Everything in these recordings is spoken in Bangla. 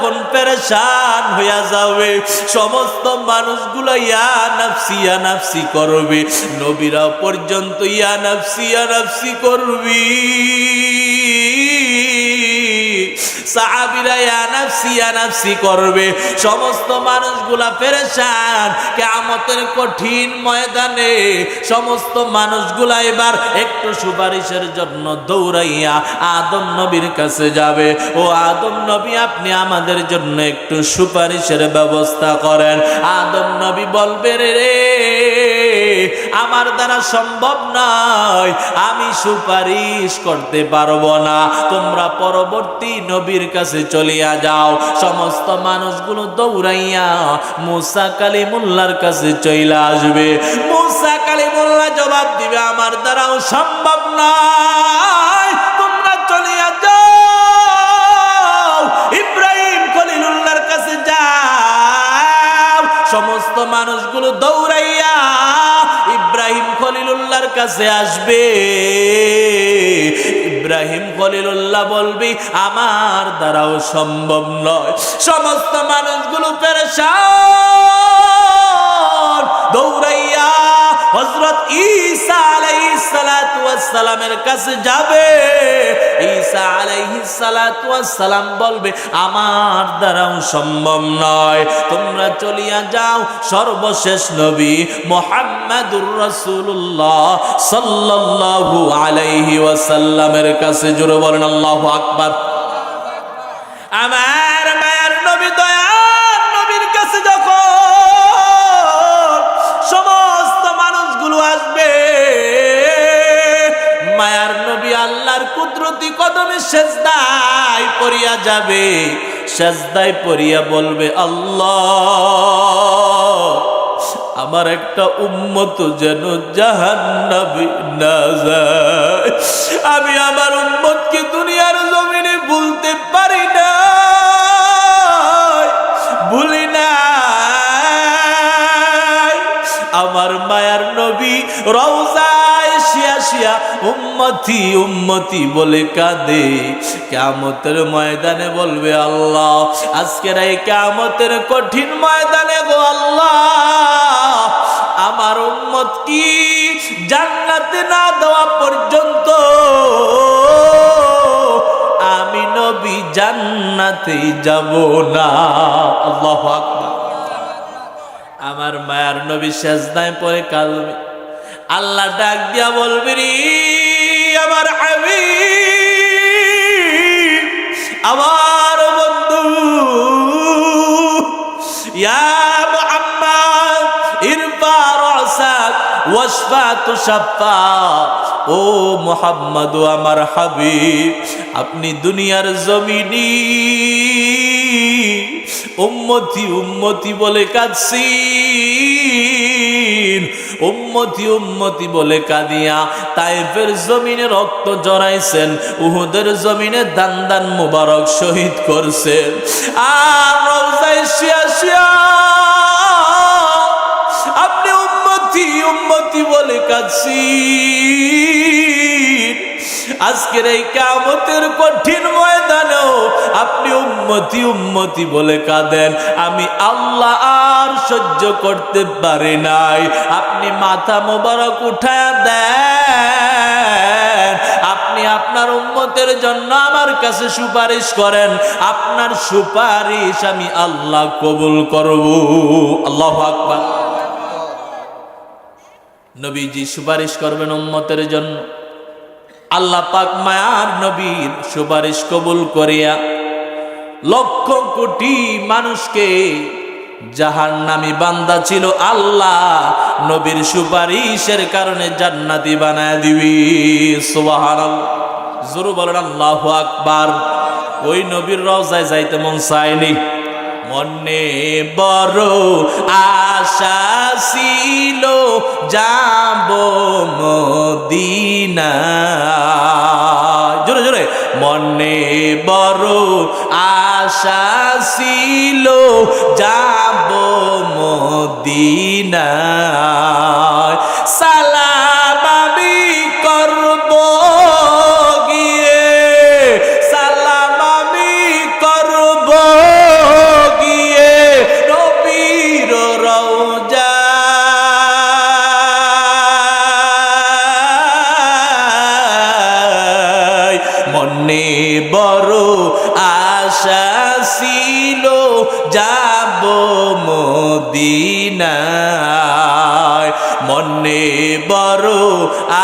যখন পেরেশান হইয়া যাবে, সমস্ত মানুষগুলো ইয়া নাফসি করবে, নবীরা পর্যন্ত ইয়া নাফসি করবি, সাহাবীরা ইয়া নাফসি করবে। সমস্ত মানুষগুলা পেরেশান। কিয়ামতের কঠিন ময়দানে সমস্ত মানুষগুলা এবার একটু সুপারিশের জন্য দৌড়াইয়া আদম নবীর কাছে যাবে। ও আদম নবী, আপনি আমাদের জন্য একটু সুপারিশের ব্যবস্থা করেন। আদম নবী বলবে, রে আমার দ্বারা সম্ভব নয়, আমি সুপারিশ করতে পারবো না, তোমরা পরবর্তী নবীর কাছে চলিয়া যাও। সমস্ত মানুষগুলো দৌড়াইয়া মুসা কালিমুল্লাহর কাছে চলে আসবে। মুসা কালিমুল্লাহ জবাব দিবে, আমার দ্বারাও সম্ভব নয়, তোমরা চলিয়া যাও, ইব্রাহিম খলিলুল্লাহর কাছে যাও। সমস্ত মানুষগুলো দৌড়াইয়া ইব্রাহিম খলিলুল্লাহর কাছে আসবে। ইব্রাহিম খলিলুল্লাহ বলবি, আমার দ্বারাও সম্ভব নয়। সমস্ত মানুষগুলো পেরেশান, দৌড়াইয়া হযরত ঈসা আলাইহিস সালাতু ওয়াস সালামের কাছে যাবে। ঈসা আলাইহিস সালাতু ওয়াস সালাম বলবে, আমার দ্বারাও সম্ভব নয়, তোমরা চলিয়া যাও সর্বশেষ নবী মুহাম্মাদুর রাসূলুল্লাহ সাল্লাল্লাহু আলাইহি ওয়াসাল্লামের কাছে। জোরে বলেন আল্লাহু আকবার। আমার মায়ের নবী, দয়ার নবীর কাছে যখন সমস্ত মানুষগুলো আসবে, মায়ার নবী আল্লাহর কুদরতি কদমে সেজদায় পড়িয়া যাবে। সেজদায় পড়িয়া বলবে, আল্লাহ, আমার একটা উম্মত যেন জাহান্নামে না যায়। আমি আমার উম্মতকে দুনিয়ার জমিনে ভুলতে পারি না, ভুলি না। আমার মায়ার নবী রওজায় শিয়া শিয়া উম্মতি উম্মতি বলে কাঁদে। কিয়ামতের ময়দানে বলবে, আল্লাহ, আজকের এই কিয়ামতের কঠিন ময়দানে গো আল্লাহ, আমার উম্মত কি জান্নাতে না দেওয়া পর্যন্ত আমি নবী জান্নাতে যাব না। আল্লাহু আকবার। আমার মায়ার নবী সেজদায় পড়ে কাঁদবে। আল্লাহ ডাক দিয়া বলবে, রে আমার হাবিব, আমার বন্ধু, ইয়া মুহাম্মদ ইরফা রাসাক ওয়াশফা তুশাফা। ও মুহাম্মদ, আমার হাবিব, আপনি দুনিয়ার জমিনে উম্মতি উম্মতি বলে কাঁদছেন, উম্মতি উম্মতি বলে কাঁদিয়া তায়েফের জমিনে রক্ত জড়াইছেন, উহুদের জমিনে দান দান মুবারক শহীদ করছেন। আর রওজায় শিয়া শিয়া আপনি উম্মতি উম্মতি বলে কাঁদছেন। আজকের এই কিয়ামতের কঠিন ময়দানেও আপনি উম্মতি উম্মতি বলে কাঁদেন। আমি আল্লাহ আর সহ্য করতে পারি নাই। আপনি মাথা মোবারক উঠায়া দেন, আপনি আপনার উম্মতের জন্য আমার কাছে সুপারিশ করেন, আপনার সুপারিশ আমি আল্লাহ কবুল করব। আল্লাহু আকবার। নবীজি সুপারিশ করবেন উম্মতের জন্য। আল্লাহ পাক মায়ার নবীর সুপারিশ কবুল করিয়া লক্ষ কোটি মানুষকে জাহান্নামী বান্দা ছিল আল্লাহ নবীর সুপারিশের কারণে জান্নাতি বানায় দিবি। সুবহানাল্লাহ। জোরে বলেন আল্লাহু আকবার। ওই নবীর রওজায় যাইতে মন চায়নি, মনে বড় আশা ছিল যাব মদিনা। জোরে জোরে। মনে বড় আশা ছিল যাব মদিনা। সালাম আমি করব গিয়ে, সালাম আমি করব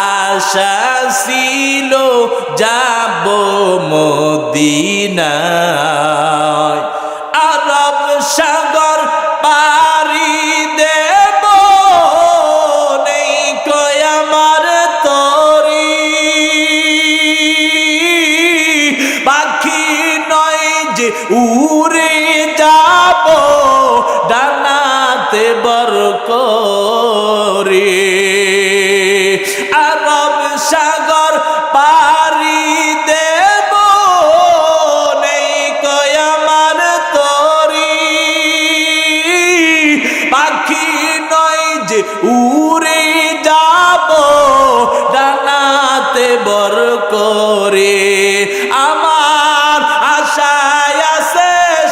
আশা ছিল যাব মদিনায়, আরব সাগর পাড়ি দেব, নেই কয় আমার তরি, পাখি নয় যে উড়ে যাব, ডানাতে বর করে, আরব সাগর পাড়ি দেব, নেই কয় আমার তরি, পাখি নয় যে উড়ে যাব, ডানাতে বর করে, আমার আশায় আছে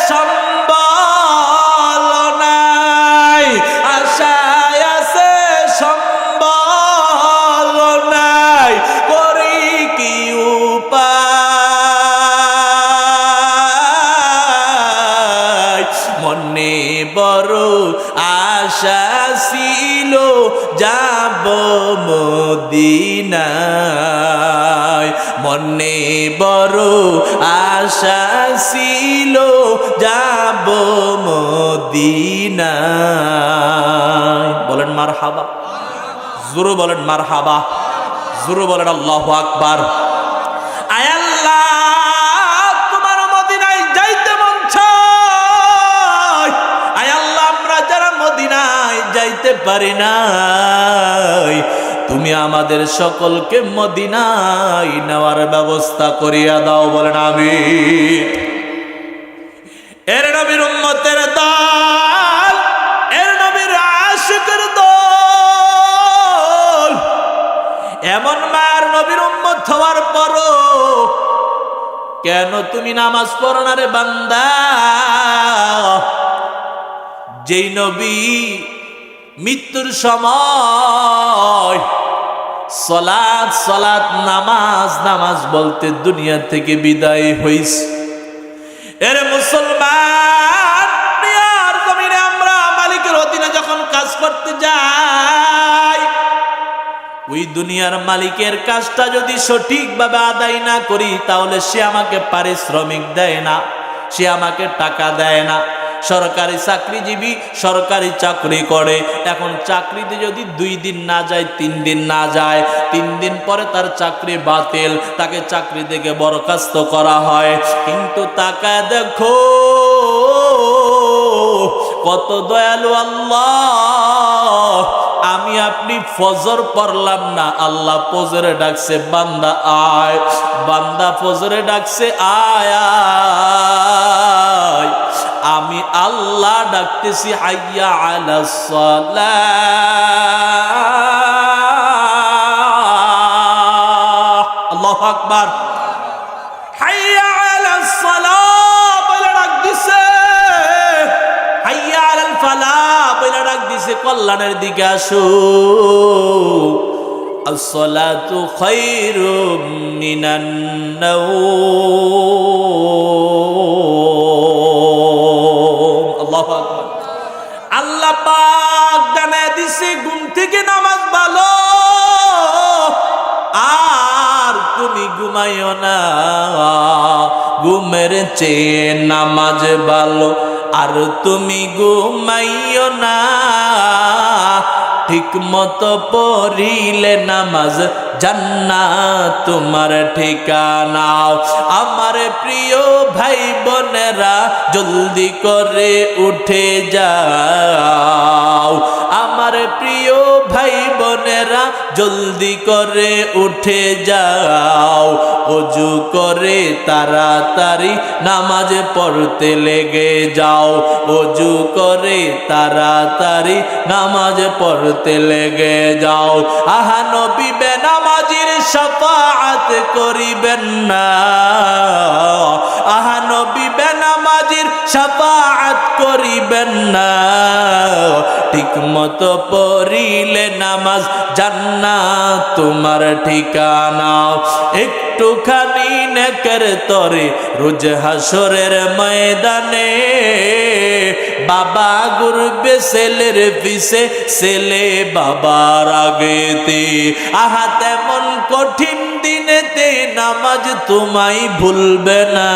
সম্বল নাই, আশায় আছে সম্বল নাই, করি কি উপায়, মনে বড় আশা ছিল যাব মদিনায়, মনে বড় আশা ছিল যাব মদিনায়। বলেন মারহাবা, জোরে বলেন মারহাবা, জোরে বলেন আল্লাহু আকবার। আয় আল্লাহ, তোমার মদিনায় যাইতে মন চায়, আয় আল্লাহ আমরা যারা মদিনায় যাইতে পারি নাই, তুমি আমাদের সকলকে মদিনায় নেওয়ার ব্যবস্থা করিয়া দাও। বলেন আমিন। এর নবীর উম্মতের দল, এর নবীর আশিকের দল, এমন মার নবীর উম্মত হওয়ার পরও কেন তুমি নামাজ পড়ো না রে বান্দা? যেই নবী মৃত্যুর সময় সলাত সলাত নামাজ নামাজ বলতে দুনিয়া থেকে বিদায় হইছে, এর মুসলমান দুনিয়ার জমিনে আমরা মালিকের অধীনে যখন কাজ করতে যাই, ওই দুনিয়ার মালিকের কাজটা যদি সঠিকভাবে আদায় না করি, তাহলে সে আমাকে পারিশ্রমিক দেয় না, সে আমাকে টাকা দেয় না। সরকারি চাকরিজীবী সরকারি চাকরি করে, এখন চাকরিতে যদি 2 দিন না যায়, 3 দিন না যায়, 3 দিন পরে তার চাকরি বাতিল, তাকে চাকরি থেকে বরখাস্ত করা হয়। কিন্তু তাকায় দেখো কত দয়ালু আল্লাহ, আমি আপনি ফজর পড়লাম না, আল্লাহ ফজরে ডাকছে বান্দা আয়, বান্দা ফজরে ডাকছে আয় আয়, আমি আল্লাহ ডাকতেছি হাইয়া আলাস সালাহ। আল্লাহু আকবার। হাইয়া আলাস সালাহ বলে ডাক দিছে, হাইয়া আলাল ফালাহ বলে ডাক দিছে কল্যাণের দিকে আসো। আসসালাতু খায়রুম মিনান নাওম। আল্লাহু আকবার। আল্লাহ পাক জানায় দিছে ঘুম থেকে নামাজ ভালো, আর তুমি ঘুমাইও না, ঘুমের চেয়ে নামাজ ভালো, আর তুমি ঘুমাইও না, ঠিক মতো পড়িলে নামাজ জান্নাত তোমার ঠিকানা। আমার প্রিয় ভাই বোনেরা জলদি করে উঠে যাও, আমার প্রিয় ভাই বোনেরা জলদি করে উঠে যাও, ওযু করে তাড়াতাড়ি নামাজ পড়তে লেগে যাও, ওযু করে তাড়াতাড়ি নামাজ পড়তে লেগে যাও। আহা নবী বেনামাজির শাফাআত করিবেন না, আহা নবী বেনামাজির শাফাআত করিবেন না, ঠিক মতো পড়িলে নামাজ জান্নাত তোমার ঠিকানা। একটু একটুখানি নেকের তরে রোজ হাসরের ময়দানে বাবা ঘুরবে ছেলের পিছে ছেলে বাবার আগেতে আহা তেমন কঠিন দিনেতে নামাজ তোমায় ভুলবে না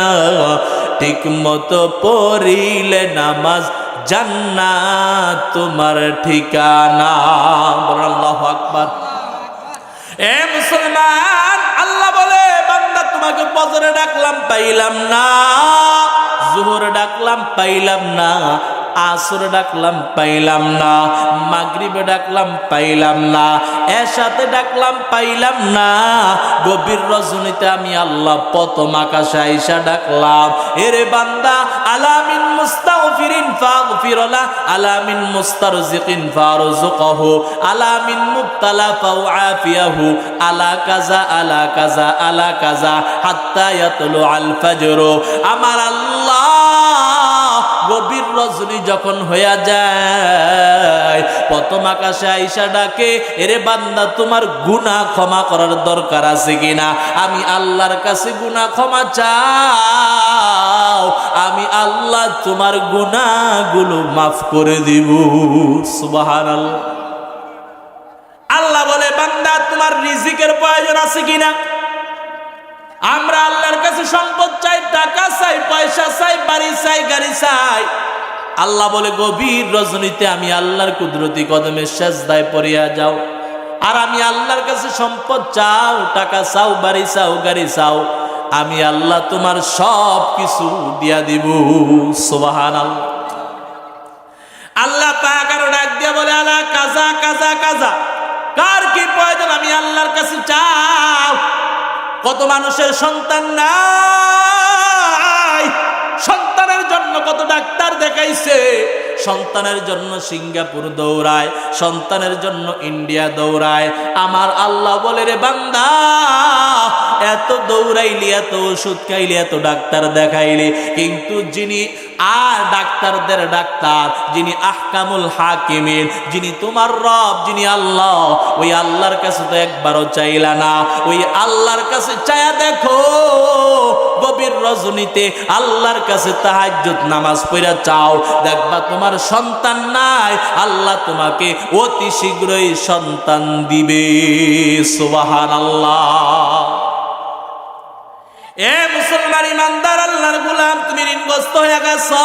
ঠিক মতো পড়িলে নামাজ জান্নাত তোমার ঠিকানা আল্লাহু আকবার এ মুসলমান আল্লাহ বলে বান্দা তোমাকে ফজরে ডাকলাম পাইলাম না জোহর ডাকলাম পাইলাম না আসর ডাকলাম পাইলাম না মাগরিবে ডাকলাম পাইলাম না এশাতে ডাকলাম পাইলাম না গভীর রজনীতে আমি আল্লাহ প্রথম আকাশে আইসা ডাকলাম এরে বান্দা আলামিন মুস্তাগফিরিন ফাগফিরলা আলামিন মুস্তারজিকিন ফারজুকহু আলামিন মুবতালা ফাউআফিয়াহু আলা কাজা আলা কাজা আলা কাজা হাত্তা ইয়াতলু আল ফজর আমার আল্লাহ গভীর রজনী যখন হইয়া যায় প্রথম আকাশে আইসা ডাকে এরে বান্দা তোমার গুনাহ ক্ষমা করার দরকার আছে কিনা আমি আল্লাহর কাছে গুনাহ ক্ষমা চাও আমি আল্লাহ তোমার গুনাহগুলো মাফ করে দিব সুবহানাল্লাহ আল্লাহ বলে বান্দা তোমার রিজিকের প্রয়োজন আছে কিনা আমরা আল্লাহর কাছে সম্পদ চাই টাকা চাই পয়সা চাই বাড়ি চাই গাড়ি চাই আল্লাহ বলে গভীর রজনীতে আমি আল্লাহর কুদরতি কদমে সেজদায় পড়িয়া যাও আর আমি আল্লাহর কাছে সম্পদ চাও টাকা চাও বাড়ি চাও গাড়ি চাও আমি আল্লাহ তোমার সব কিছু দিয়া দিব সুবহানাল্লাহ আল্লাহ পাক আরো ডাক দিয়া বলে আলা কাজা কাজা কাজা কার কি প্রয়োজন আমি আল্লাহর কাছে চাও কত মানুষের সন্তান নাই সন্তানের জন্য কত ডাক্তার দেখাইছে সন্তানের জন্য সিঙ্গাপুর দৌড়ায় সন্তানের জন্য ইন্ডিয়া দৌড়ায় আমার আল্লাহ বলে রে বান্দা এত দৌড়াইলি এত ওষুধ খাইলি এত ডাক্তার দেখাইলি কিন্তু যিনি আর ডাক্তারদের ডাক্তার যিনি আহকামুল হাকিমিন যিনি তোমার রব যিনি আল্লাহ ওই আল্লাহর কাছে তো একবারও চাইলা না ওই আল্লাহর কাছে চায়া দেখো গভীর রজনীতে আল্লাহর কাছে তাহাজ্জুদ নামাজ পড়া চাও দেখবা তোমার সন্তান নাই আল্লাহ তোমাকে অতি শীঘ্রই সন্তান দিবে সুবহানাল্লাহ এ মুসলমান ইমানদার আল্লাহর গোলাম তুমি ঋণগ্রস্ত হয়ে গেছো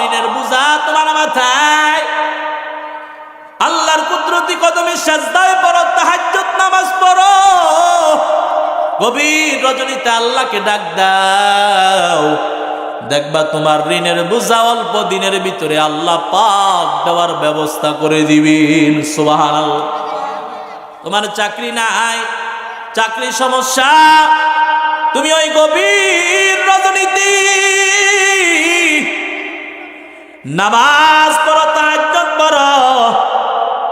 ঋণের বোঝা তোমার মাথায় আল্লাহর কুদরতি কদমে সেজদায় পড়ো তাহাজ্জুদ নামাজ পড়ো গভীর রজনীতে আল্লাহকে ডাক দাও দেখবা তোমার ঋণের বোঝা অল্প দিনের ভিতরে আল্লাহ পাক দেওয়ার ব্যবস্থা করে দিবেন সুবহানাল্লাহ তোমার চাকরি নাই চাকরির সমস্যা তুমি ওই গভীর রজনীতে নামাজ পড়ো তাহাজ্জুদ পড়ো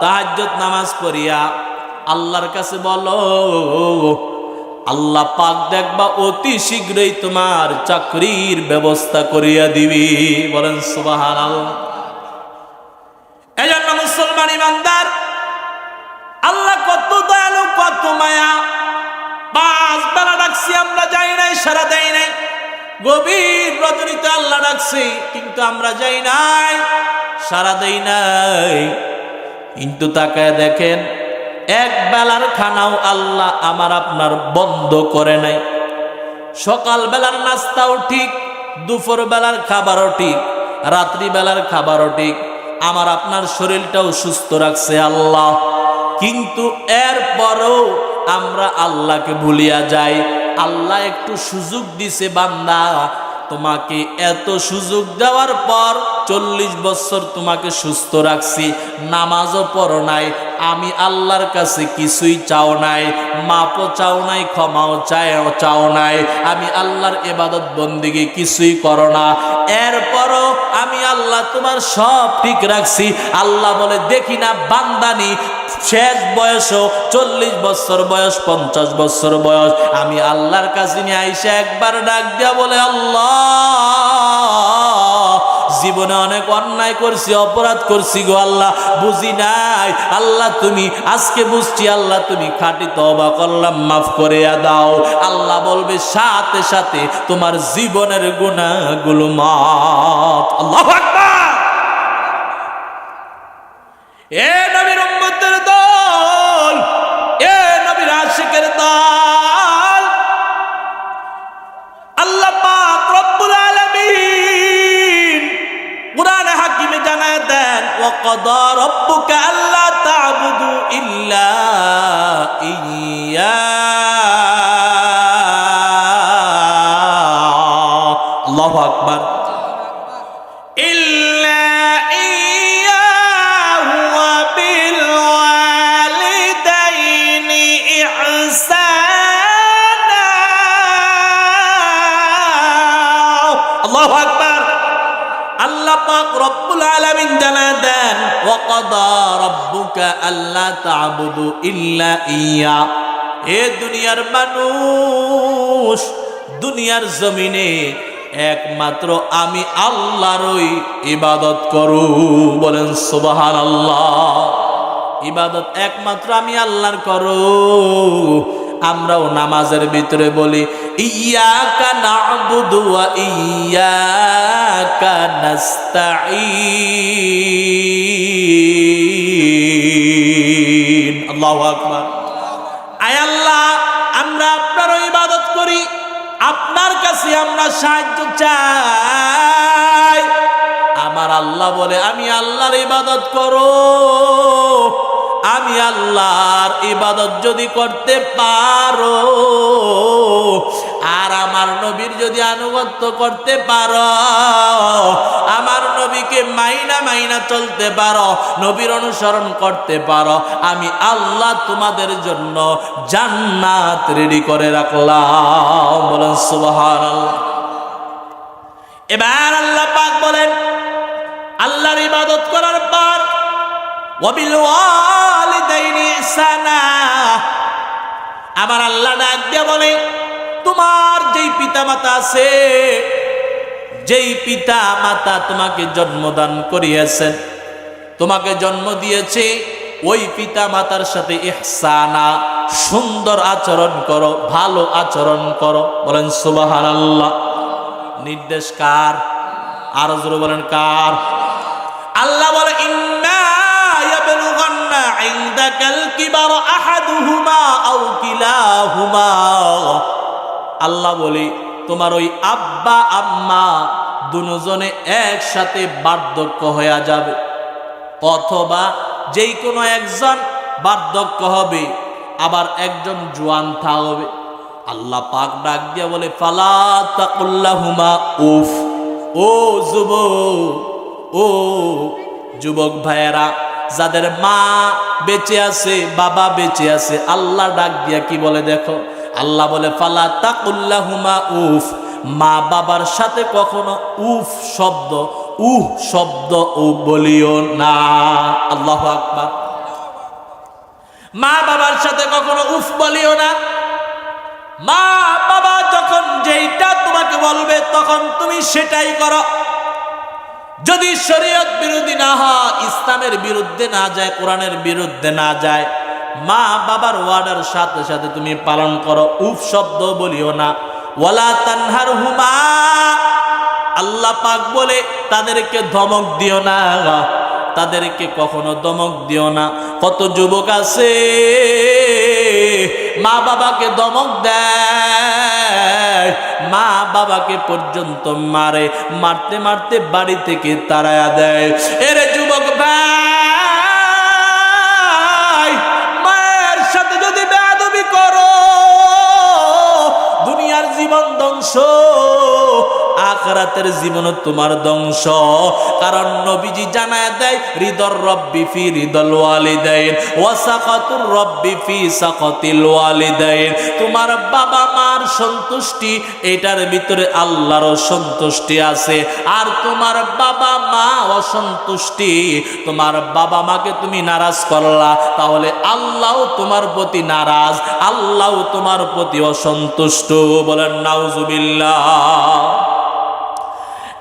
তাহাজ্জুদ নামাজ পড়িয়া আল্লাহর কাছে বলো আল্লাহ পাক দেখবা অতি শীঘ্রই তোমার চাকরির ব্যবস্থা করিয়া দিবি বলেন সুবহানাল্লাহ এজন্য মুসলমান ইমানদার আল্লাহ কত দয়ালু কত মায়া পাঁচ বেলা ডাকছি আমরা যাই নাই সারা দেই নাই গভীর রজনীতে আল্লাহ ডাকছি কিন্তু আমরা যাই নাই সারা দেই নাই কিন্তু তাকায় দেখেন এক বেলার খানাও আল্লাহ আমার আপনার বন্ধ করে নাই সকাল বেলার নাস্তাও ঠিক দুপুর বেলার খাবারও ঠিক রাত্রি বেলার খাবারও ঠিক আমার আপনার শরীরটাও সুস্থ রাখছে আল্লাহ কিন্তু এরপরও আমরা আল্লাহকে ভুলিয়া যাই আল্লাহ একটু সুযোগ দিছে বান্দা তোমাকে এত সুযোগ দেওয়ার পর 40 বছর তোমাকে সুস্থ রাখছি নামাজও পড়ো নাই আমি আল্লাহর কাছে কিছুই চাও নাই মাপও চাও নাই ক্ষমাও চাও নাই আমি আল্লাহর ইবাদত বন্দেগী কিছুই করো না এরপরও আমি আল্লাহ তোমার সব ঠিক রাখছি আল্লাহ বলে দেখি না বান্দানি শেষ বয়সও 40 বছর বয়স 50 বছর বয়স আমি আল্লাহর কাছে নিয়ে আইসা একবার ডাক দিয়া বলে আল্লাহ জীবনে অনেক অন্যায় করছি, অপরাধ করছি গো আল্লাহ, বুঝি নাই আল্লাহ, তুমি আজকে বুঝছি আল্লাহ, তুমি খাঁটি তওবা করলাম, মাফ করে দাও। আল্লাহ বলবে সাথে সাথে তোমার জীবনের গুনাহগুলো মাফ। আল্লাহু আকবার। এ নবীর উম্মতের দল, এ নবীর আশিকের দল, আল্লাহ পাক রব্বুল আলামিন কুরআন হাকিমে জানায় দেন, ওয়া ক্বাদা রাব্বুকা আল্লা তা'বুদু ইল্লা ইয়্যা। আল্লাহু আকবার। আল্লাহু আকবার। আল্লাহ পাক রব্বুল আলামিন জানায় দেন, ওয়া ক্বাদা রাব্বুকা আল্লা তা'বুদু ইল্লা ইয়্যা। এ দুনিয়ার মানুষ, দুনিয়ার জমিনে একমাত্র আমি আল্লাহরই ইবাদত করো। বলেন সুবহানাল্লাহ। ইবাদত একমাত্র আমি আল্লাহর করো। আমরাও নামাজের ভিতরে বলি ইয়্যাকা না'বুদু ওয়া ইয়্যাকা নাস্তাঈন। আল্লাহু আকবার। আয় আল্লাহ, আমরা আপনারও ইবাদত করি, আপনার কাছে আমরা সাহায্য চাই। আমার আল্লাহ বলে আমি আল্লাহর ইবাদত করো। আমি আল্লাহর ইবাদত যদি করতে পারো আর আমার নবীর যদি আনুগত্য করতে পারো, আমার নবীকে মাইনা মাইনা চলতে পারো, নবীর অনুসরণ করতে পারো, আমি আল্লাহ তোমাদের জন্য জান্নাত রেডি করে রাখলাম। বলেন সুবহানাল্লাহ। এবার আল্লাহ পাক বলেন, আল্লাহর ইবাদত করার পর ওয়াবিল ওয়ালিদাইনি ইহসানা, আমার আল্লাহ ডাক দিয়ে বলে, তোমার যেই পিতা মাতা আছে, যেই পিতা মাতা তোমাকে জন্মদান করিয়েছেন, তোমাকে জন্ম দিয়েছে, ওই পিতা মাতার সাথে ইহসানা, সুন্দর আচরণ করো, ভালো আচরণ করো। বলেন সুবহানাল্লাহ। নির্দেশ কার? আরো জোরে বলেন কার? আল্লাহ বলে, ইন্না ইয়াবলুগান্না ইনদাকাল কিবারা আহাদুহুমা আও কিলাহুমা। আল্লাহ বলে, তোমার ওই আব্বা আম্মা দুজনে একসাথে বার্ধক্য হয়ে যাবে, অথবা যেই কোনো একজন বার্ধক্য হবে, আবার একজন জোয়ান থাকবে। আল্লাহ পাক ডাক দিয়া বলে, ফালা তাকুল্লাহুমা উফ। ও যুবক ভাইয়েরা, যাদের মা বেঁচে আছে, বাবা বেঁচে আছে, আল্লাহ ডাক দিয়া কি বলে দেখো, আল্লাহ বলে, ফালা তাকুল্লাহুমা উফ। মা বাবার সাথে কখনো উফ শব্দ, বলিও না। আল্লাহু আকবার। মা বাবার সাথে কখনো উফ বলিও না। মা বাবা যখন যেইটা তোমাকে বলবে তখন তুমি সেটাই করো। যদি শরীয়ত বিরোধী না হয়, ইসলামের বিরুদ্ধে না যায়, কোরআনের বিরুদ্ধে না যায়, মা বাবার ওয়ার্ডার সাথে সাথে তুমি পালন করো, উফ শব্দ বলিও না। ওয়ালা তানহারহুমা, আল্লাহ পাক বলে তাদেরকে ধমক দিও না, তাদেরকে কখনো ধমক দিও না। কত যুবক আছে মা বাবাকে ধমক দেয়, মা বাবাকে পর্যন্ত মারে, মারতে মারতে বাড়ি থেকে তাড়ায়া দেয়। এরে যুবক ভাই, মায়ের সাথে যদি বেয়াদবি করো, দুনিয়ার জীবন ধ্বংস, আখিরাতের জীবন তোমার ধ্বংস। কারণ নবীজি জানায় দেয়, রিদর রব্বি ফি রিদল ওয়ালিদাইন ওয়া সাকাতুর রব্বি ফি সাকাতিল ওয়ালিদাইন। তোমার বাবা মার সন্তুষ্টি, এটার ভিতরে আল্লাহরও সন্তুষ্টি আছে। আর তোমার বাবা মা অসন্তুষ্টি, তোমার বাবা মাকে তুমি নারাজ করলা, তাহলে আল্লাহও তোমার প্রতি নারাজ, আল্লাহও তোমার প্রতি অসন্তুষ্ট। বলেন নাউজুবিল্লাহ।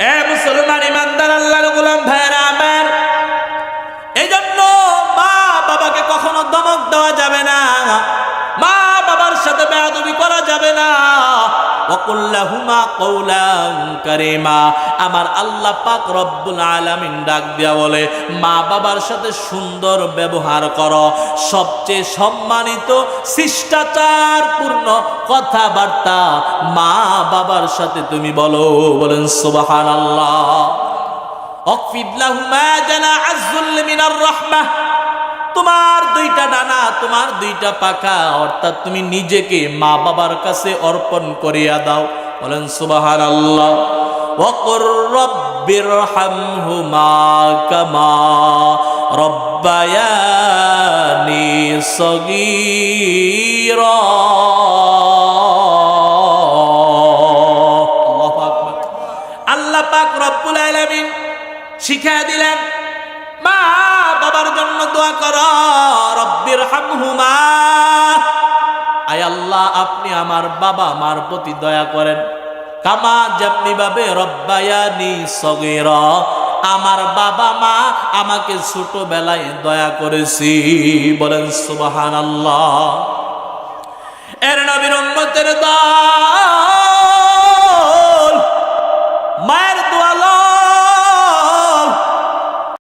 এ মুসলমান ইমানদার আল্লাহর গোলাম ভাইরা আমার, এই জন্য মা বাবাকে কখনো ধমক দেওয়া যাবে না, মা বাবার সাথে বেয়াদবি করা যাবে না। ওয়াকুল্লাহুমা কওলান কারীমা, আমার আল্লাহ পাক রব্বুল আলামিন ডাক দিয়া বলে, মা বাবার সাথে সুন্দর ব্যবহার করো। সবচেয়ে সম্মানিত শিষ্টাচারপূর্ণ কথাবার্তা মা বাবার সাথে তুমি বলো। বলেন সুবহানাল্লাহ। ওয়াকফিদ লাহুমা জানাআজ যুল্লি মিনার রাহমাহ, তোমার দুইটা ডানা, তোমার দুইটা পাখা, অর্থাৎ তুমি নিজেকে মা বাবার কাছে অর্পণ করিয়া দাও। বলেন সুবহানাল্লাহ। ওয়াকুর রব্বিরহামহুমা কামা রব্বায়ানি সগীরা। আল্লাহু আকবার। আল্লাহ পাক রব্বুল আলামিন শিখিয়ে দিলেন, মা বাবার জন্য দোয়া করো। রব্বিরহামহুমা, আয় আল্লাহ আপনি আমার বাবা মার প্রতি দয়া করেন। কামা, যেমনি ভাবে রব্বায়ানি সগীরা, আমার বাবা মা আমাকে ছোটবেলায় দয়া করেছি। বলেন সুবহানাল্লাহ। এর নবীর উম্মতের দল